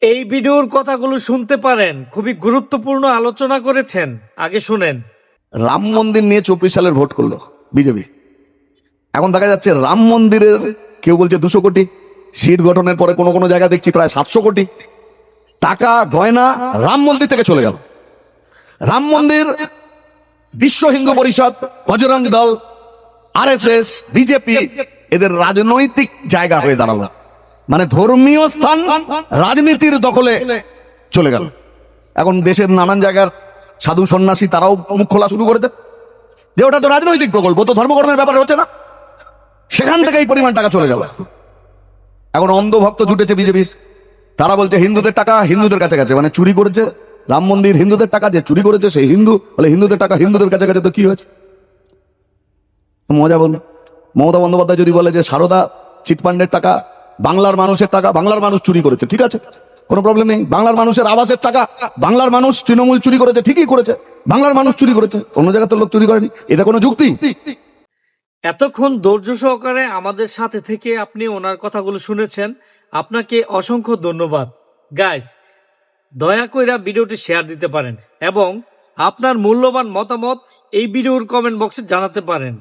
এই ভিডিওর কথাগুলো শুনতে পারেন, খুবই গুরুত্বপূর্ণ আলোচনা করেছেন। আগে শুনেন। রাম মন্দির নিয়ে 24 সালের ভোট করলো বিজেপি। এখন দেখা যাচ্ছে রাম মন্দিরের কেউ বলছে 200 কোটি, সিট গঠনের পরে কোনো কোনো জায়গা দেখছি প্রায় 700 কোটি টাকা গয়না রাম মন্দির থেকে চলে গেল। রাম মন্দির বিশ্ব হিন্দু পরিষদ, বজরং দল, আরএসএস, বিজেপি এদের রাজনৈতিক জায়গা হয়ে দাঁড়ালো, মানে ধর্মীয় স্থান রাজনীতির দখলে চলে গেল। এখন দেশের নানান জায়গার সাধু সন্ন্যাসী তারাও মুখ খোলা শুরু করেছে যে ওটা তো রাজনৈতিক প্রকল্প, তো ধর্মকর্মের ব্যাপারে হচ্ছে না। সেখান থেকে এই পরিমাণ টাকা চলে গেল। এখন অন্ধভক্ত জুটেছে বিজেপির, তারা বলছে হিন্দুদের টাকা হিন্দুদের কাছে গেছে, মানে চুরি করেছে রাম মন্দির, হিন্দুদের টাকা যে চুরি করেছে সেই হিন্দু, বলে হিন্দুদের টাকা হিন্দুদের কাছে গেছে, তো কি হয়েছে? মজা বলুন। মমতা বন্দ্যোপাধ্যায় যদি বলে যে সারদা চিটফান্ডের টাকা বাংলার মানুষের টাকা, বাংলার মানুষ চুরি করেছে, ঠিক আছে, কোনো প্রবলেম নেই। বাংলার মানুষের আবাসের টাকা বাংলার মানুষ, তৃণমূল চুরি করেছে, ঠিকই করেছে, বাংলার মানুষ চুরি করেছে, অন্য জায়গাতে লোক চুরি করেনি, এটা কোনো যুক্তি? এতক্ষণ ধৈর্য সহকারে আমাদের সাথে থেকে আপনি ওনার কথাগুলো শুনেছেন, আপনাকে অসংখ্য ধন্যবাদ। গাইস, দয়া কইরা ভিডিওটি শেয়ার দিতে পারেন এবং আপনার মূল্যবান মতামত এই ভিডিওর কমেন্ট বক্সে জানাতে পারেন।